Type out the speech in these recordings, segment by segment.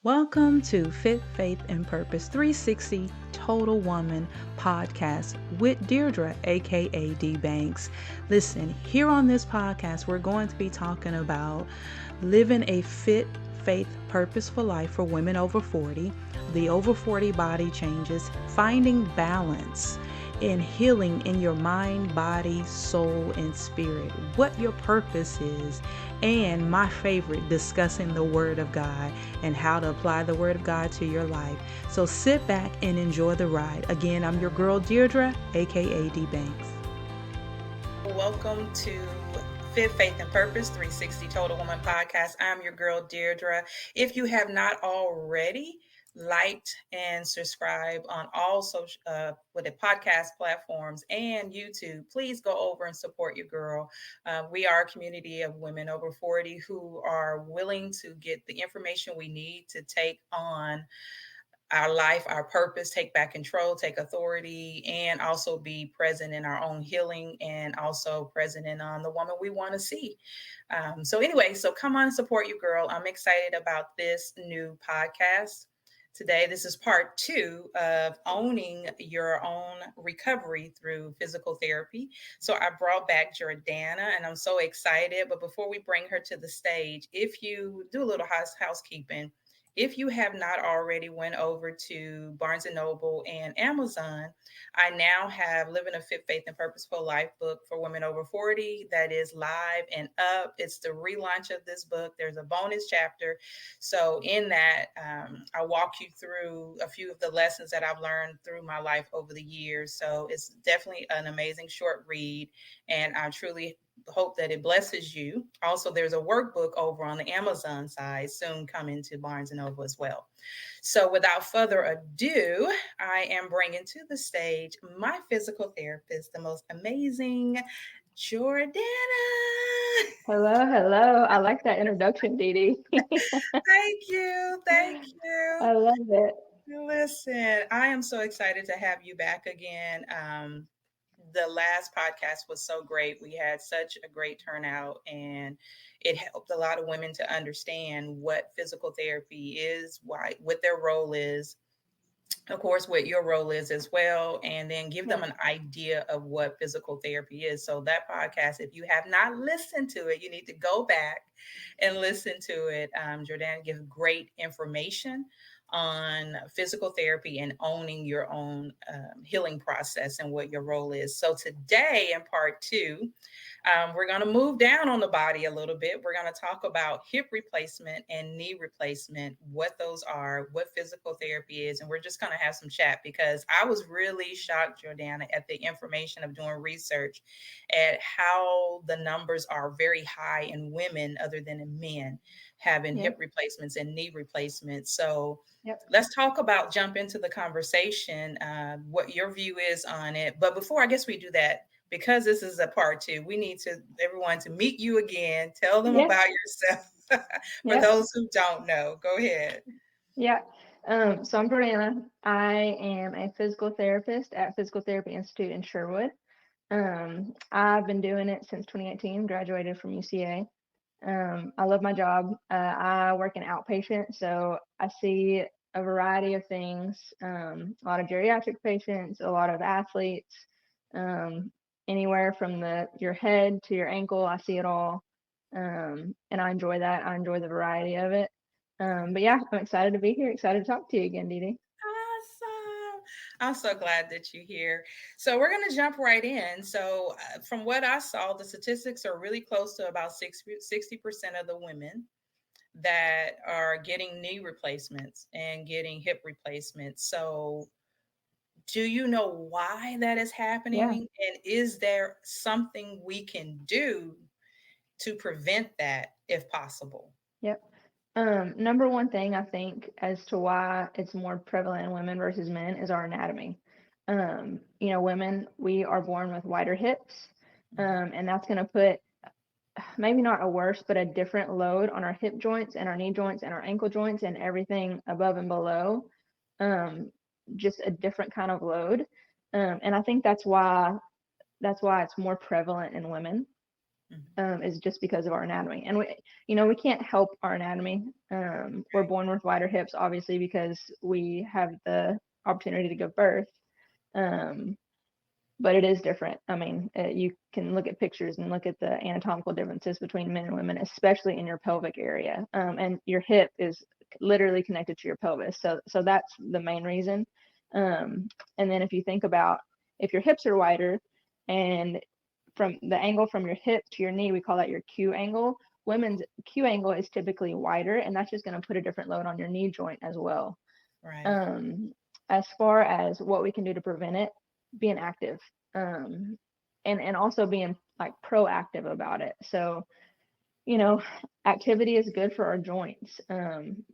Welcome to Fit, Faith, and Purpose 360 Total Woman podcast with Deirdre, aka D Banks. Listen, here on this podcast, we're going to be talking about living a fit, faith, purposeful life for women over 40, the over 40 body changes, finding balance in healing in your mind, body, soul, and spirit, what your purpose is, and my favorite, discussing the Word of God and how to apply the Word of God to your life. So sit back and enjoy the ride. Again, I'm your girl Deirdre, aka D Banks. Welcome to Fit, Faith, and Purpose 360 Total Woman podcast. I'm your girl Deirdre. If you have not already liked and subscribe on all social with the podcast platforms and YouTube, please go over and support your girl. We are a community of women over 40 who are willing to get the information we need to take on our life, our purpose, take back control, take authority, and also be present in our own healing and also present in on the woman we want to see. So come on and support you, girl. I'm excited about this new podcast. Today, this is part 2 of owning your own recovery through physical therapy. So I brought back Jordana and I'm so excited. But before we bring her to the stage, if you do a little housekeeping, if you have not already went over to Barnes & Noble and Amazon, I now have Living a Fit, Faith, and Purposeful Life book for women over 40 that is live and up. It's the relaunch of this book. There's a bonus chapter. So in that, I walk you through a few of the lessons that I've learned through my life over the years. So it's definitely an amazing short read, and I truly hope that it blesses you. Also, there's a workbook over on the Amazon side, soon coming to Barnes & Noble as well. So without further ado, I am bringing to the stage my physical therapist, the most amazing Jordana. Hello. I like that introduction, Dee Dee. Thank you. Thank you. I love it. Listen, I am so excited to have you back again. The last podcast was so great. We had such a great turnout, and it helped a lot of women to understand what physical therapy is, why, what their role is, of course, what your role is as well, and then give them Yeah. an idea of what physical therapy is. So, that podcast, if you have not listened to it, you need to go back and listen to it. Jordana gives great information on physical therapy and owning your own healing process and what your role is. So, today in part 2, we're going to move down on the body a little bit. We're going to talk about hip replacement and knee replacement, what those are, what physical therapy is. And we're just going to have some chat because I was really shocked, Jordana, at the information of doing research at how the numbers are very high in women other than in men having Yeah. hip replacements and knee replacements. So Yep. let's talk about jump into the conversation, what your view is on it. But before I guess we do that, because this is a part 2, we need to everyone to meet you again. Tell them Yeah. about yourself for Yep. those who don't know. Go ahead. Yeah. So I'm Jordana. I am a physical therapist at Physical Therapy Institute in Sherwood. I've been doing it since 2018, graduated from UCA. I love my job. I work in outpatient, so I see a variety of things, a lot of geriatric patients, a lot of athletes, um, anywhere from your head to your ankle. I see it all, and I enjoy that. I enjoy the variety of it. But yeah, I'm excited to be here. Excited to talk to you again, Dee Dee. Awesome. I'm so glad that you're here. So we're going to jump right in. So from what I saw, the statistics are really close to about 60% of the women that are getting knee replacements and getting hip replacements. So do you know why that is Yeah. happening? And is there something we can do to prevent that if possible? Yep. Number one thing I think as to why it's more prevalent in women versus men is our anatomy. Women, we are born with wider hips, Mhm. and that's going to put maybe not a worse, but a different load on our hip joints and our knee joints and our ankle joints and everything above and below. Um, just a different kind of load. And I think that's why it's more prevalent in women. Mhm. is just because of our anatomy. And we can't help our anatomy. We're Right. born with wider hips, obviously, because we have the opportunity to give birth. Um, but it is different. I mean, you can look at pictures and look at the anatomical differences between men and women, especially in your pelvic area. And your hip is literally connected to your pelvis. So that's the main reason. And then if you think about if your hips are wider and from the angle from your hip to your knee, we call that your Q angle. Women's Q angle is typically wider, and that's just going to put a different load on your knee joint as well. Right. Um, as far as what we can do to prevent it, being active, um, and also being like proactive about it. So you know, activity is good for our joints.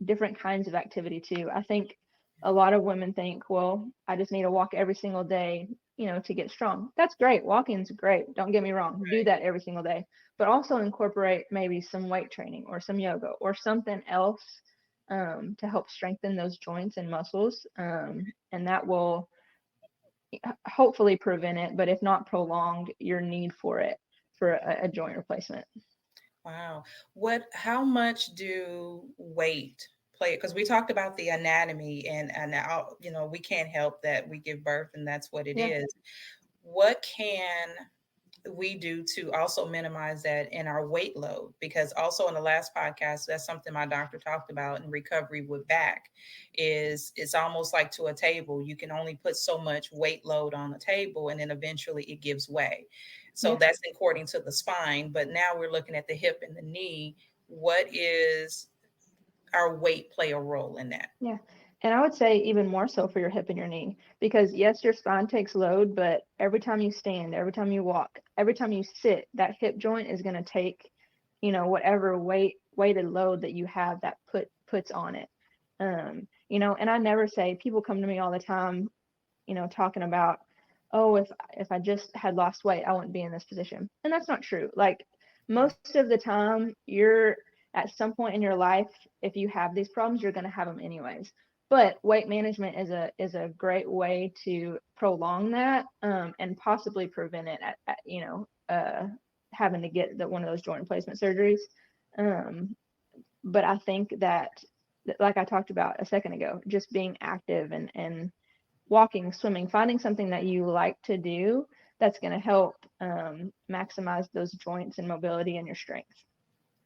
Different kinds of activity too. I think a lot of women think, well, I just need to walk every single day, to get strong. That's great. Walking's great. Don't get me wrong. Do Right. that every single day, but also incorporate maybe some weight training or some yoga or something else to help strengthen those joints and muscles. And that will hopefully prevent it, but if not prolonged, your need for it for a joint replacement. Wow. How much do weight play? Because we talked about the anatomy and now, we can't help that we give birth and that's what it Yeah. is. What can we do to also minimize that in our weight load? Because also in the last podcast, that's something my doctor talked about in recovery with back is it's almost like to a table. You can only put so much weight load on the table and then eventually it gives way. So Yeah. that's according to the spine. But now we're looking at the hip and the knee. What is our weight play a role in that? Yeah. And I would say even more so for your hip and your knee, because yes, your spine takes load, but every time you stand, every time you walk, every time you sit, that hip joint is going to take, whatever weighted load that you have that puts on it. And I never say people come to me all the time, talking about, oh, if I just had lost weight, I wouldn't be in this position. And that's not true. Like Right. most of the time, you're at some point in your life, if you have these problems, you're going to have them anyways. But weight management is a great way to prolong that and possibly prevent it having to get one of those joint replacement surgeries. Um, but I think that, like I talked about a second ago, just being active and walking, swimming, finding something that you like to do that's going to help maximize those joints and mobility and your strength.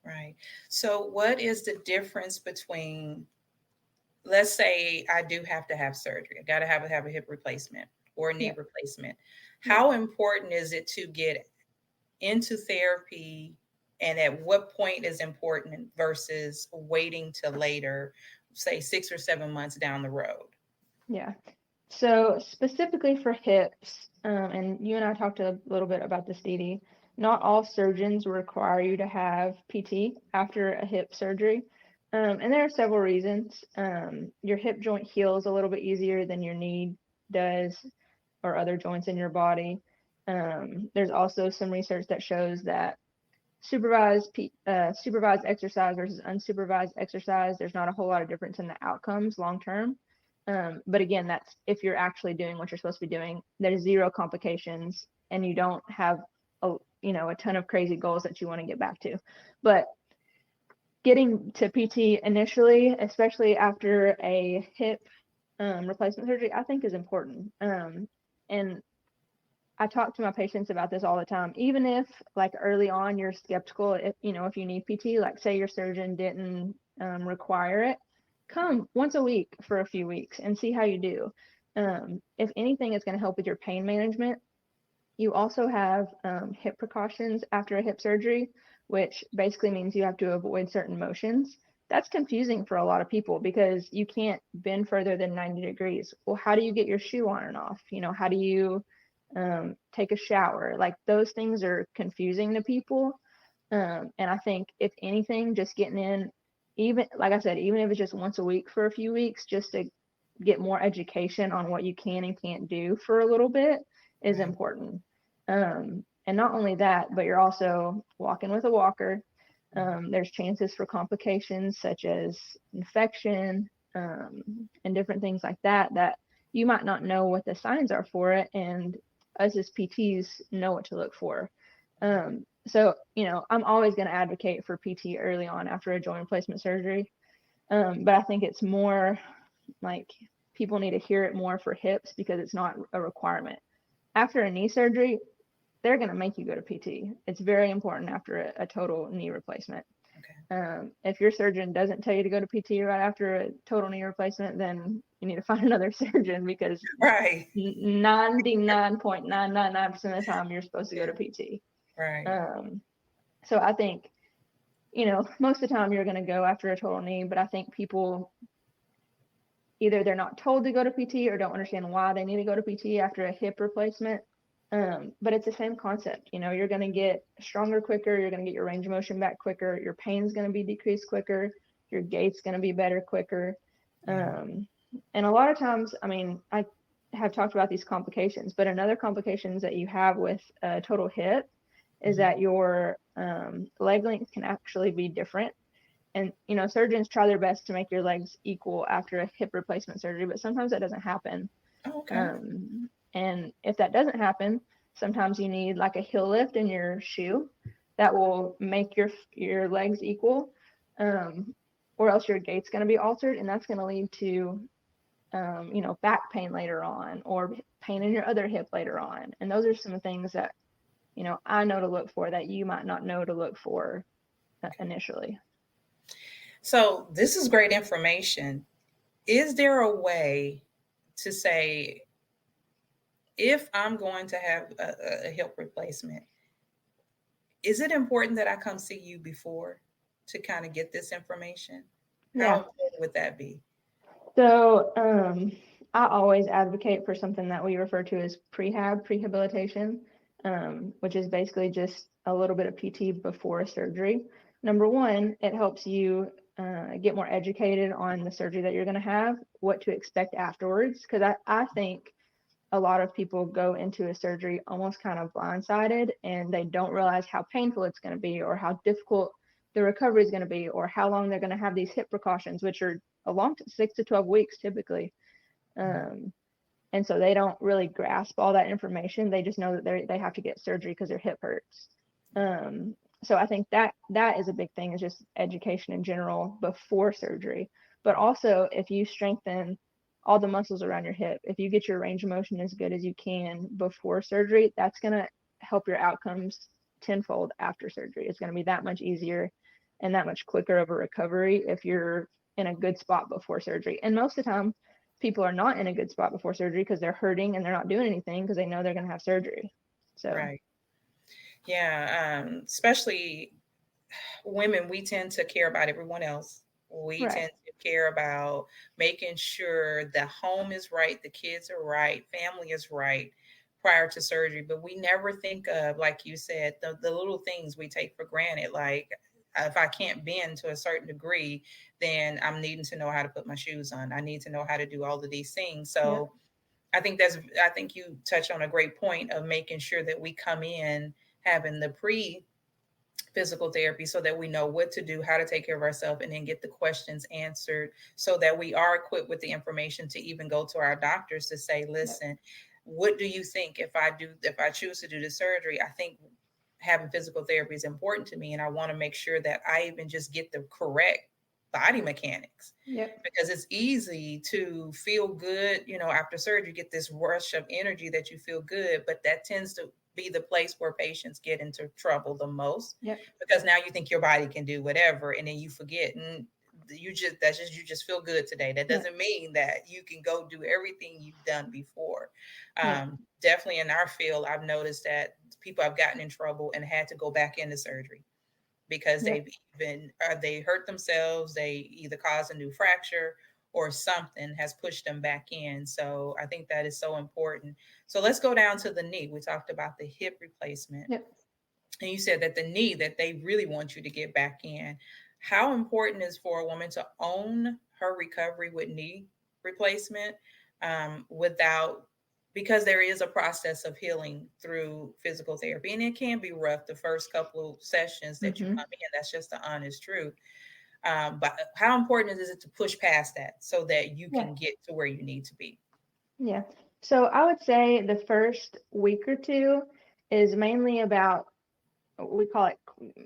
Right. So what is the difference between, let's say I do have to have surgery. I got to have a hip replacement or a knee Yeah, replacement. yeah, How important is it to get into therapy, and at what point is important versus waiting till later, say 6 or 7 months down the road? yeah. So specifically for hips, and you and I talked a little bit about this, Dee Dee, not all surgeons require you to have PT after a hip surgery. And there are several reasons. Your hip joint heals a little bit easier than your knee does or other joints in your body. There's also some research that shows that supervised exercise versus unsupervised exercise, there's not a whole lot of difference in the outcomes long term. But again, that's if you're actually doing what you're supposed to be doing. There's zero complications, and you don't have a ton of crazy goals that you want to get back to. But getting to PT initially, especially after a hip replacement surgery, I think is important. And I talk to my patients about this all the time. Even if like early on you're skeptical, if you need PT, like say your surgeon didn't require it, come once a week for a few weeks and see how you do. If anything, it's going to help with your pain management. You also have hip precautions after a hip surgery, which basically means you have to avoid certain motions. That's confusing for a lot of people because you can't bend further than 90 degrees. Well, how do you get your shoe on and off? How do you take a shower? Like those things are confusing to people. And I think if anything, just getting in, even like I said, even if it's just once a week for a few weeks, just to get more education on what you can and can't do for a little bit is Right. important. And not only that, but you're also walking with a walker. Mhm. There's chances for complications such as infection and different things like that you might not know what the signs are for it, and us as PTs know what to look for. So, I'm always going to advocate for PT early on after a joint replacement surgery. But I think it's more like people need to hear it more for hips because it's not a requirement. After a knee surgery, they're going to make you go to PT. It's very important after a total knee replacement. Okay. If your surgeon doesn't tell you to go to PT right after a total knee replacement, then you need to find another surgeon because Right. 99.999% of the time you're supposed to go to PT. Right. Um, so I think, most of the time you're going to go after a total knee, but I think people either they're not told to go to PT or don't understand why they need to go to PT after a hip replacement. But it's the same concept. You're going to get stronger quicker. You're going to get your range of motion back quicker. Your pain's going to be decreased quicker. Your gait's going to be better quicker. Yeah. And a lot of times, I mean, I have talked about these complications, but another complications that you have with a total hip is Mhm. that your leg length can actually be different. And surgeons try their best to make your legs equal after a hip replacement surgery, but sometimes that doesn't happen. Oh, okay. And if that doesn't happen, sometimes you need like a heel lift in your shoe that will make your legs equal, um, or else your gait's going to be altered, and that's going to lead to back pain later on or pain in your other hip later on. And those are some things that I know to look for that you might not know to look for initially. So this is great information. Is there a way to say, if I'm going to have a hip replacement, is it important that I come see you before to kind of get this information? How Yeah. important would that be? So I always advocate for something that we refer to as prehabilitation, which is basically just a little bit of PT before surgery. Number one, it helps you get more educated on the surgery that you're going to have, what to expect afterwards. Because I think a lot of people go into a surgery almost kind of blindsided and they don't realize how painful it's going to be or how difficult the recovery is going to be or how long they're going to have these hip precautions, which are a long 6 to 12 weeks typically. Um, and so they don't really grasp all that information. They just know that they have to get surgery because their hip hurts. So I think that is a big thing, is just education in general before surgery. But also, if you strengthen all the muscles around your hip, if you get your range of motion as good as you can before surgery, that's going to help your outcomes tenfold after surgery. It's going to be that much easier and that much quicker of a recovery if you're in a good spot before surgery. And most of the time, people are not in a good spot before surgery because they're hurting and they're not doing anything because they know they're going to have surgery. So, Right. Yeah. Especially women, we tend to care about everyone else. We right. tend to care about making sure the home is right, the kids are right, family is right prior to surgery. But we never think of, like you said, the little things we take for granted. Like, if I can't bend to a certain degree, then I'm needing to know how to put my shoes on. I need to know how to do all of these things. Yep. So I think you touched on a great point of making sure that we come in having the pre physical therapy so that we know what to do, how to take care of ourselves, and then get the questions answered so that we are equipped with the information to even go to our doctors to say, Yep. listen, what do you think if I choose to do the surgery? I think having physical therapy is important to me, and I want to make sure that I even just get the correct body mechanics, Yep. because it's easy to feel good, after surgery, get this rush of energy that you feel good, but that tends to be the place where patients get into trouble the most, Yep. because now you think your body can do whatever, and then you forget, and you just feel good today. That Yep. doesn't mean that you can go do everything you've done before. Yep. Definitely in our field, I've noticed that people have gotten in trouble and had to go back into surgery because Yep. they hurt themselves, they either caused a new fracture or something has pushed them back in. So I think that is so important. So let's go down to the knee. We talked about the hip replacement, Yep. and you said that the knee, that they really want you to get back in. How important is for a woman to own her recovery with knee replacement, without, because there is a process of healing through physical therapy, and it can be rough the first couple of sessions that you Mm-hmm. come in. That's just the honest truth. But how important is it to push past that so that you Yeah. can get to where you need to be? Yeah. So I would say the first week or two is mainly about we call it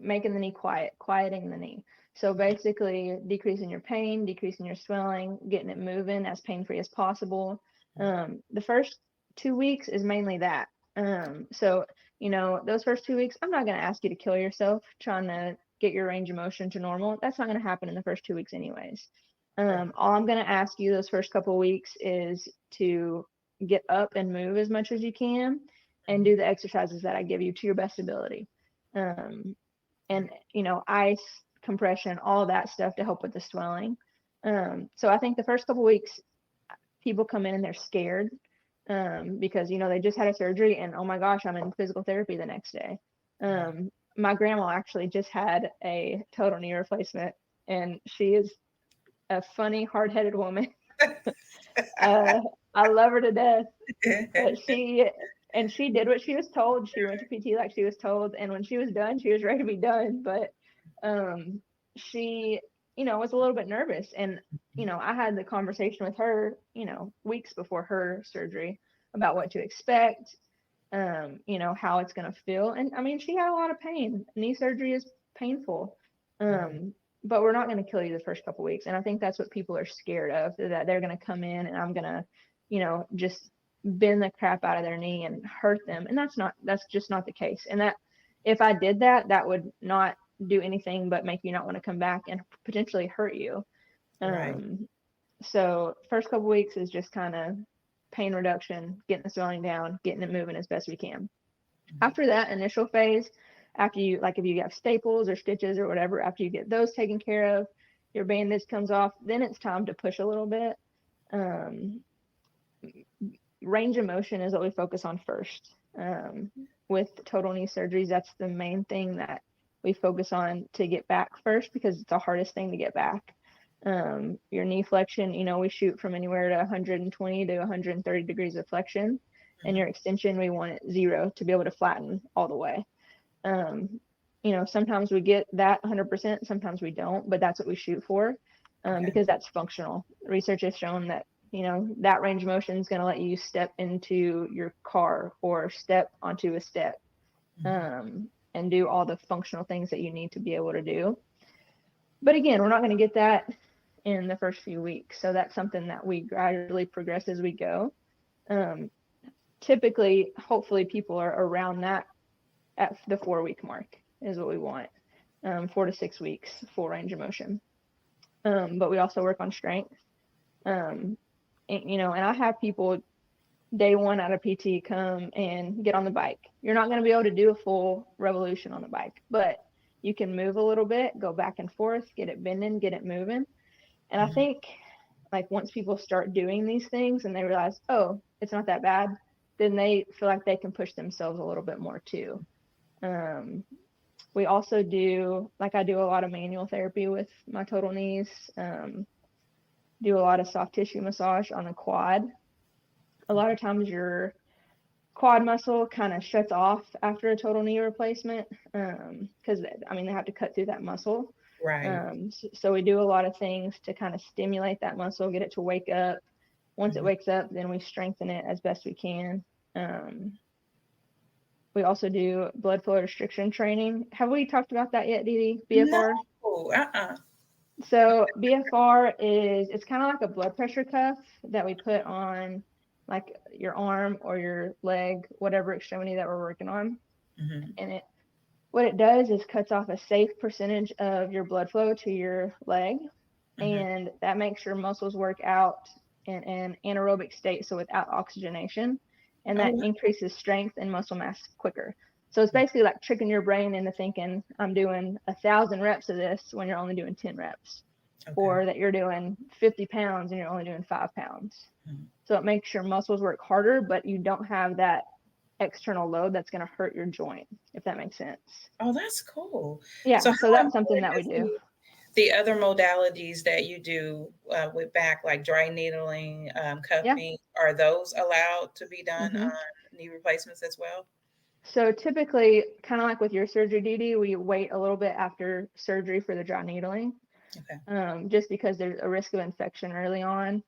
making the knee quiet, quieting the knee. So basically decreasing your pain, decreasing your swelling, getting it moving as pain-free as possible. The first 2 weeks is mainly that. So, those first 2 weeks, I'm not going to ask you to kill yourself trying to get your range of motion to normal. That's not going to happen in the first 2 weeks anyways. All I'm going to ask you those first couple weeks is to get up and move as much as you can and do the exercises that I give you to your best ability. And ice, compression, all that stuff to help with the swelling. So I think the first couple weeks, people come in and they're scared because they just had a surgery and oh my gosh, I'm in physical therapy the next day. My grandma actually just had a total knee replacement, and she is a funny, hard-headed woman. I love her to death, but she did what she was told. She went to PT like she was told, and when she was done, she was ready to be done. But she, was a little bit nervous, and I had the conversation with her, weeks before her surgery about what to expect, how it's gonna feel, and I mean, she had a lot of pain. Knee surgery is painful, but we're not gonna kill you the first couple weeks, and I think that's what people are scared of, that they're gonna come in and I'm gonna, just bend the crap out of their knee and hurt them, and that's just not the case. And that if I did that, that would not do anything but make you not want to come back and potentially hurt you. Right. So first couple weeks is just kind of pain reduction, getting the swelling down, getting it moving as best we can. After that initial phase, after you, like if you have staples or stitches or whatever, after you get those taken care of, your bandage comes off, then it's time to push a little bit. Range of motion is what we focus on first. With total knee surgeries, that's the main thing that we focus on to get back first, because it's the hardest thing to get back. Your knee flexion, we shoot from anywhere to 120 to 130 degrees of flexion, and your extension, we want it 0 to be able to flatten all the way. Sometimes we get that 100%, sometimes we don't, but that's what we shoot for, because that's functional. Research has shown that that range of motion is going to let you step into your car or step onto a step, and do all the functional things that you need to be able to do. But again, we're not going to get that in the first few weeks. So that's something that we gradually progress as we go. Typically, hopefully people are around that at the 4-week mark is what we want. 4 to 6 weeks, full range of motion. But we also work on strength. And I have people day one out of PT come and get on the bike. You're not going to be able to do a full revolution on the bike, but you can move a little bit, go back and forth, get it bending, get it moving. And I think like once people start doing these things and they realize, oh, it's not that bad, then they feel like they can push themselves a little bit more too. We also do, like I do a lot of manual therapy with my total knees, do a lot of soft tissue massage on the quad. A lot of times your quad muscle kind of shuts off after a total knee replacement, because they have to cut through that muscle. Right. So we do a lot of things to kind of stimulate that muscle, get it to wake up. Once it wakes up, then we strengthen it as best we can. We also do blood flow restriction training. Have we talked about that yet, Dee Dee? No. BFR? So BFR it's kind of like a blood pressure cuff that we put on like your arm or your leg, whatever extremity that we're working on. And what it does is cuts off a safe percentage of your blood flow to your leg, and that makes your muscles work out in an anaerobic state, so without oxygenation, and that increases strength and muscle mass quicker. So it's basically like tricking your brain into thinking I'm doing 1,000 reps of this when you're only doing 10 reps, or that you're doing 50 pounds and you're only doing 5 pounds. So it makes your muscles work harder, but you don't have that external load that's going to hurt your joint, if that makes sense. Oh, that's cool. Yeah, So so how that's something important that we is do. the other modalities that you do with back, like dry needling, Yeah. cuffing, are those allowed to be done Mm-hmm. on knee replacements as well? So typically, kind of like with your surgery duty, we wait a little bit after surgery for the dry needling, just because there's a risk of infection early on.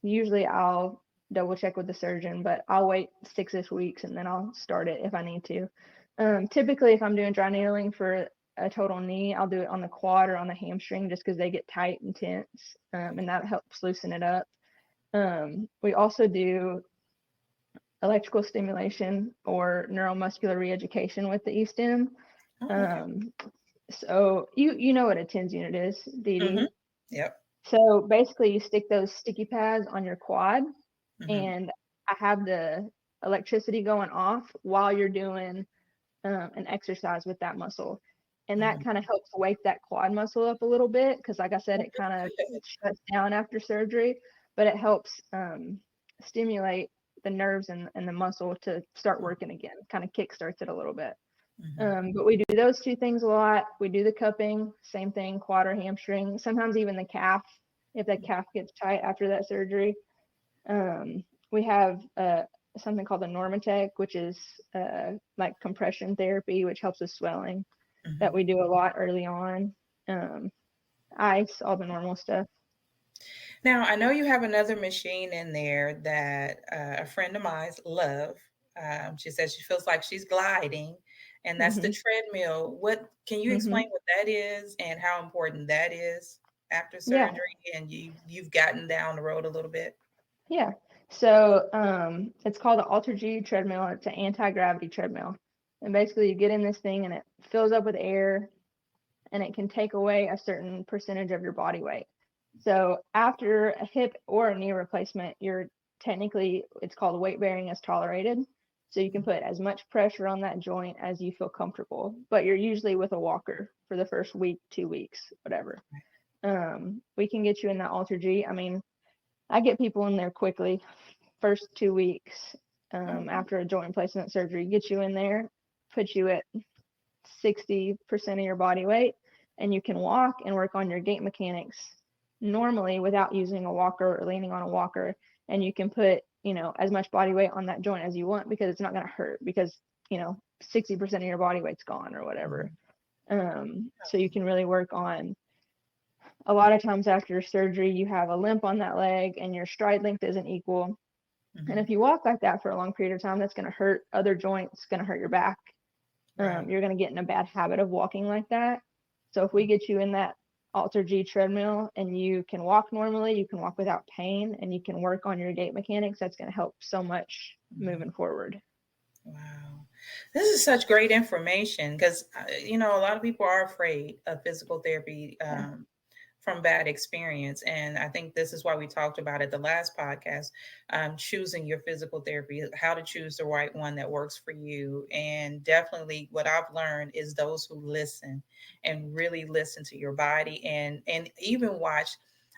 Usually I'll double check with the surgeon, but I'll wait 6-ish weeks and then I'll start it if I need to. Typically, if I'm doing dry needling for a total knee, I'll do it on the quad or on the hamstring just because they get tight and tense, and that helps loosen it up. We also do electrical stimulation or neuromuscular reeducation with the e-stim. Oh, okay. Um, so you know what a TENS unit is, Dee Mm-hmm. Dee. Yep. So basically, you stick those sticky pads on your quad, Mm-hmm. and I have the electricity going off while you're doing an exercise with that muscle. And that Mm-hmm. kind of helps wake that quad muscle up a little bit because, like I said, Oh, it that's kind of good. shuts down after surgery, but it helps stimulate the nerves and the muscle to start working again, kind of kick starts it a little bit. Mm-hmm. But we do those two things a lot. We do the cupping, same thing, quad or hamstring, sometimes even the calf if the calf gets tight after that surgery. We have something called the Normatec, which is like compression therapy, which helps with swelling that Mm-hmm. we do a lot early on. Um, ice, all the normal stuff. Now, I know you have another machine in there that a friend of mine love. She says she feels like she's gliding, and that's the Hmm. treadmill. What can you explain Hmm. what that is and how important that is after Yeah, surgery? And you've gotten down the road a little bit. yeah. So it's called an Alter G treadmill. It's an anti-gravity treadmill. And basically you get in this thing and it fills up with air and it can take away a certain percentage of your body weight. So after a hip or a knee replacement, you're technically, it's called weight bearing as tolerated. So you can put as much pressure on that joint as you feel comfortable, but you're usually with a walker for the first week, 2 weeks, whatever. We can get you in that Alter G. I mean, I get people in there quickly, first 2 weeks Okay. after a joint replacement surgery, get you in there, put you at 60% of your body weight, and you can walk and work on your gait mechanics normally without using a walker or leaning on a walker. And you can put, as much body weight on that joint as you want because it's not going to hurt because, 60% of your body weight's gone or whatever. Mhm. So you can really work on a lot of times after surgery, you have a limp on that leg and your stride length isn't equal. And Mhm. if you walk like that for a long period of time, that's going to hurt other joints, going to hurt your back. Right. You're going to get in a bad habit of walking like that. So if we get you in that Alter G treadmill and you can walk normally, you can walk without pain, and you can work on your gait mechanics, that's going to help so much Mhm. moving forward. Wow. This is such great information because, a lot of people are afraid of physical therapy Yeah, from bad experience. And I think this is why we talked about it the last podcast, choosing your physical therapy, how to choose the right one that works for you. And definitely what I've learned is those who listen and really listen to your body and even watch.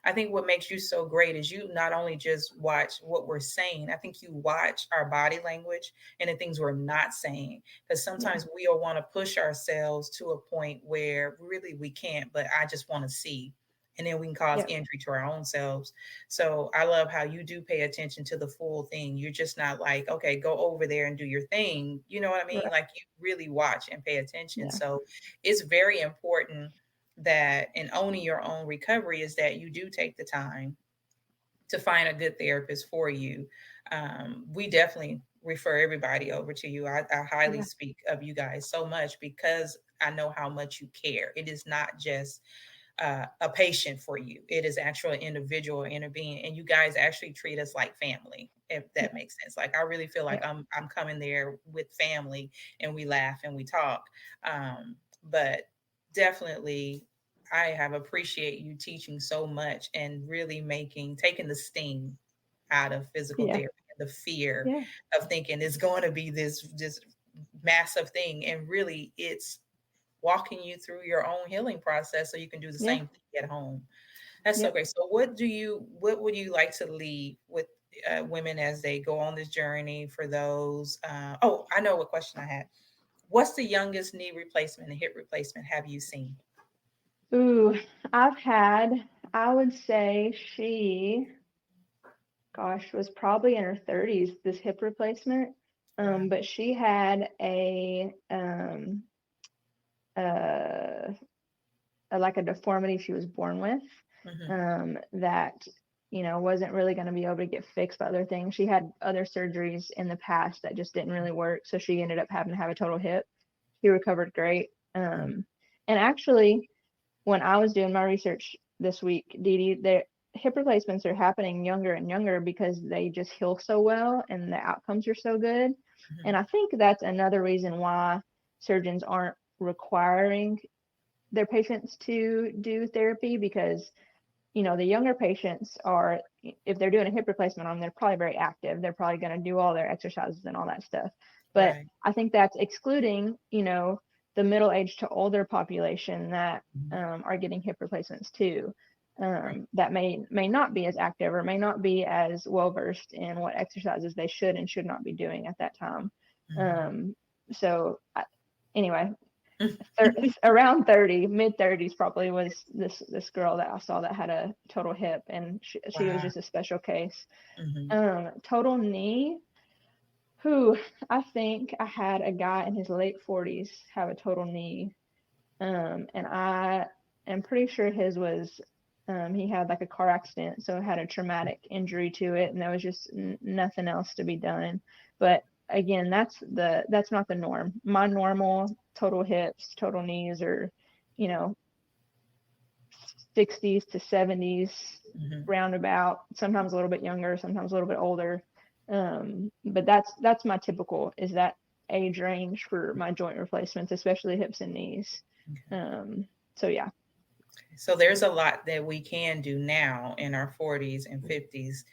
I think what makes you so great is you not only just watch what we're saying, I think you watch our body language and the things we're not saying. Because yeah, sometimes we'll want to push ourselves to a point where really we can't, but I just want to see. And then we can cause yep, injury to our own selves. So I love how you do pay attention to the full thing. You're just not like, okay, go over there and do your thing. You know what I mean? right, Like you really watch and pay attention. yeah, So it's very important that in owning your own recovery is that you do take the time to find a good therapist for you. We definitely refer everybody over to you. I highly yeah, speak of you guys so much because I know how much you care. It is not just a patient for you. It is actually an individual or inner being, and you guys actually treat us like family. If yeah, that makes sense, like I really feel like yeah, I'm coming there with family, and we laugh and we talk. But definitely, I have appreciate you teaching so much and really taking the sting out of physical yeah, therapy and the fear yeah, of thinking it's going to be this massive thing, and really it's walking you through your own healing process so you can do the yeah, same thing at home. That's so yep. great. So what would you like to leave with women as they go on this journey for those oh, I know what question I had. What's the youngest knee replacement and hip replacement have you seen? Ooh, I've had, I would say she, gosh, was probably in her 30s, this hip replacement. Wow. But she had uh, like a deformity she was born with Hmm. that wasn't really going to be able to get fixed by other things. She had other surgeries in the past that just didn't really work, so she ended up having to have a total hip. he recovered great. Mm. And actually, when I was doing my research this week, Dee Dee, the hip replacements are happening younger and younger because they just heal so well and the outcomes are so good. And Mhm. I think that's another reason why surgeons aren't requiring their patients to do therapy, because the younger patients are, if they're doing a hip replacement on them, they're probably very active. They're probably going to do all their exercises and all that stuff. But Right. I think that's excluding, the middle age to older population that Mhm. are getting hip replacements too. Right. That may not be as active or may not be as well versed in what exercises they should and should not be doing at that time. Mhm. Um, so anyway, around 30, mid 30s probably, was this girl that I saw that had a total hip, and she was Wow. just a special case. Mhm. Total knee, who I think I had a guy in his late 40s have a total knee. And I am pretty sure his was, he had like a car accident, so it had a traumatic injury to it, and there was just nothing else to be done. But again, that's not the norm. My normal total hips, total knees are, you know, 60s to 70s, Mhm. roundabout. Sometimes a little bit younger, sometimes a little bit older. But that's my typical, is that age range for my joint replacements, especially hips and knees. Okay. So yeah, So there's a lot that we can do now in our 40s and 50s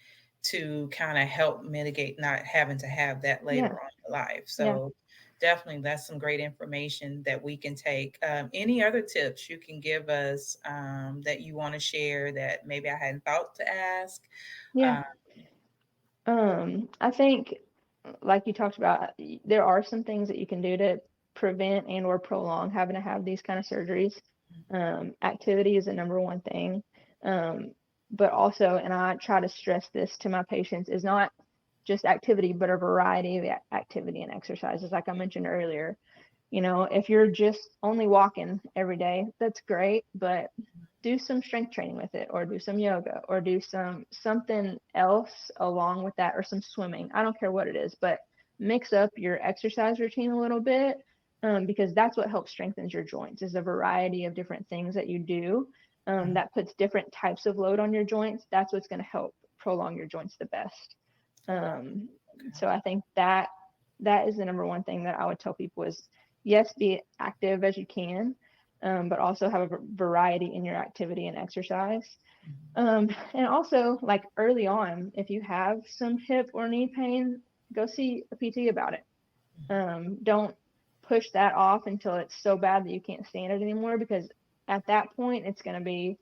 to kind of help mitigate not having to have that later yeah, on in life. yeah, So definitely that's some great information that we can take. Any other tips you can give us that you want to share that maybe I hadn't thought to ask? yeah. Uh, I think, like you talked about, there are some things that you can do to prevent and or prolong having to have these kind of surgeries. Activity is the number one thing. Um, but also, and I try to stress this to my patients, is not just activity, but a variety of activity and exercises, like I mentioned earlier. If you're just only walking every day, that's great, but do some strength training with it, or do some yoga, or do something else along with that, or some swimming. I don't care what it is, but mix up your exercise routine a little bit, because that's what helps strengthens your joints, is a variety of different things that you do, that puts different types of load on your joints. That's what's going to help prolong your joints the best. So I think that is the number one thing that I would tell people is, yes, be active as you can, but also have a variety in your activity and exercise. And also, like, early on, if you have some hip or knee pain, go see a PT about it. Don't push that off until it's so bad that you can't stand it anymore, because at that point, it's going to be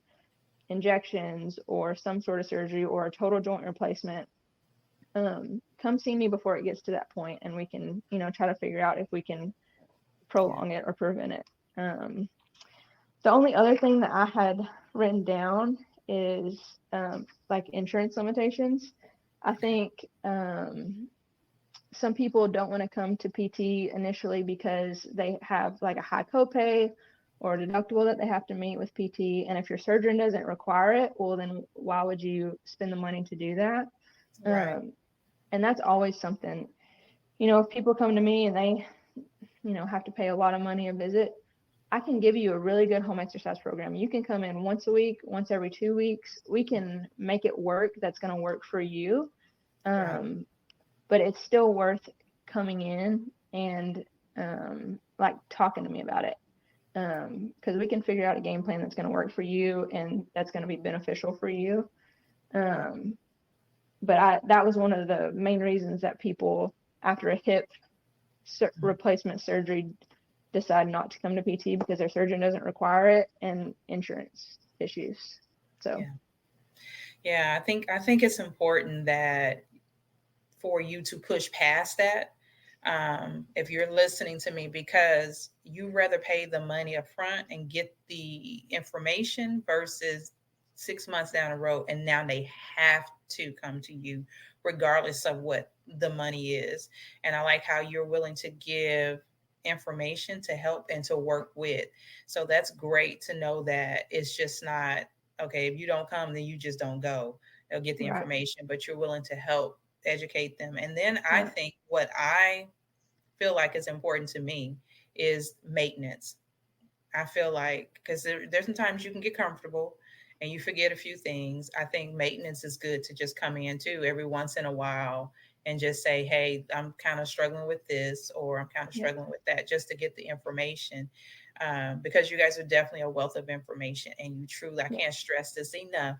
injections or some sort of surgery or a total joint replacement. Come see me before it gets to that point, and we can, try to figure out if we can yeah. prolong it or prevent it. The only other thing that I had written down is, like, insurance limitations. I think, some people don't want to come to PT initially because they have like a high copay or deductible that they have to meet with PT. And if your surgeon doesn't require it, well, then why would you spend the money to do that? Right. Um, and that's always something, if people come to me and they, have to pay a lot of money a visit, I can give you a really good home exercise program. You can come in once a week, once every 2 weeks. We can make it work. That's going to work for you. Right. Um, but it's still worth coming in and, like, talking to me about it. Because we can figure out a game plan that's going to work for you and that's going to be beneficial for you. Right. Um, but that was one of the main reasons that people, after a hip Mhm. replacement surgery, decide not to come to PT, because their surgeon doesn't require it and insurance issues. So Yeah. Yeah. I think it's important that for you to push past that. If you're listening to me, because you rather pay the money up front and get the information versus 6 months down the road, and now they have to come to you regardless of what the money is. And I like how you're willing to give information to help and to work with. So that's great to know that it's just not okay, if you don't come, then you just don't go. They'll get the right, information, but you're willing to help educate them. And then I right, think what I feel like is important to me is maintenance. I feel like because there's sometimes you can get comfortable and you forget a few things. I think maintenance is good to just come in too every once in a while and just say, hey, I'm kind of struggling with this or I'm kind of Yeah. struggling with that, just to get the information. Because you guys are definitely a wealth of information and you truly, I Yeah. can't stress this enough,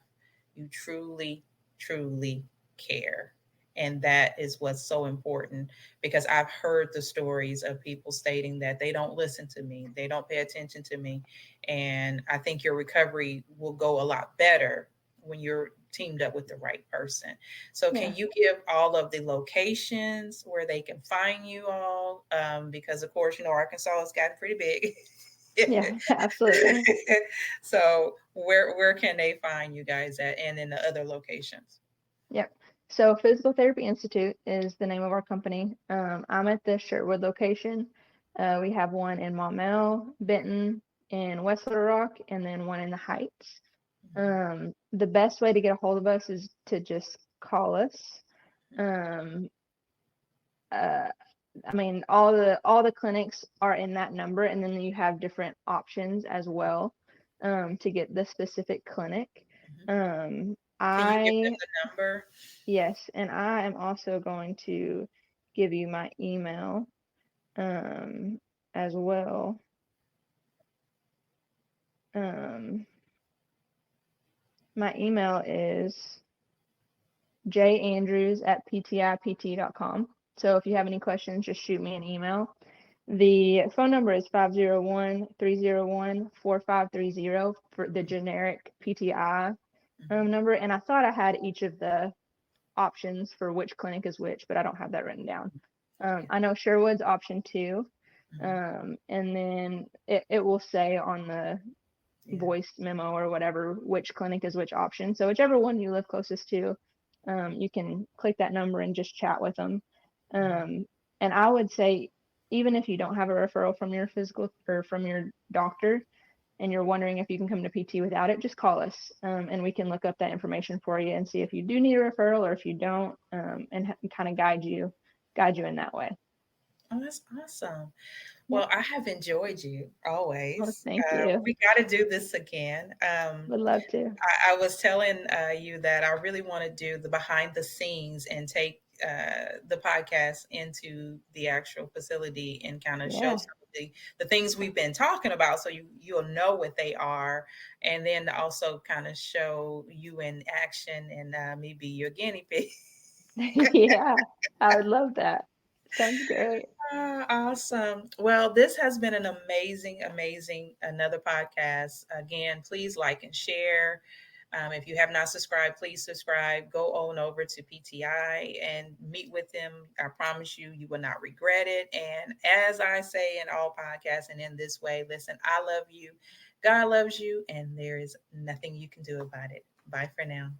you truly, truly care. And that is what's so important because I've heard the stories of people stating that they don't listen to me, they don't pay attention to me. And I think your recovery will go a lot better when you're teamed up with the right person. So, can Yeah. you give all of the locations where they can find you all? Because, of course, Arkansas has gotten pretty big. Yeah. Absolutely. So, where can they find you guys at, and in the other locations? Yep. So Physical Therapy Institute is the name of our company. I'm at the Sherwood location. We have one in Maumelle, Benton, and West Little Rock, and then one in the Heights. The best way to get a hold of us is to just call us. Um, uh, I mean, all the clinics are in that number, and then you have different options as well to get the specific clinic. Mhm. Um, Can you give them I the number? Yes, and I am also going to give you my email um, as well. Um, my email is jandrews@ptipt.com. So if you have any questions, just shoot me an email. The phone number is 501-301-4530 for the generic PTI Mhm. number. And I thought I had each of the options for which clinic is which, but I don't have that written down. Okay. I know Sherwood's option 2, Mhm. and then it will say on the Yeah. voice memo or whatever which clinic is which option. So whichever one you live closest to, you can click that number and just chat with them. Mhm. Um, and I would say, even if you don't have a referral from your physical or from your doctor, and you're wondering if you can come to PT without it, just call us, and we can look up that information for you and see if you do need a referral or if you don't, and kind of guide you in that way. Oh, that's awesome. Yep. Well, I have enjoyed you Oh, always. thank you. We got to do this again. Would love to. I was telling you that I really want to do the behind the scenes and take the podcast into the actual facility and kind of show Yeah. some of the things we've been talking about so you'll know what they are. And then also kind of show you in action and me be your guinea pig. Yeah. I would love that. Sounds great. Awesome. Well, this has been an amazing, amazing another podcast. Again, please like and share. If you have not subscribed, please subscribe. Go on over to PTI and meet with them. I promise you, you will not regret it. And as I say in all podcasts and in this way, listen, I love you. God loves you, and there is nothing you can do about it. Bye for now.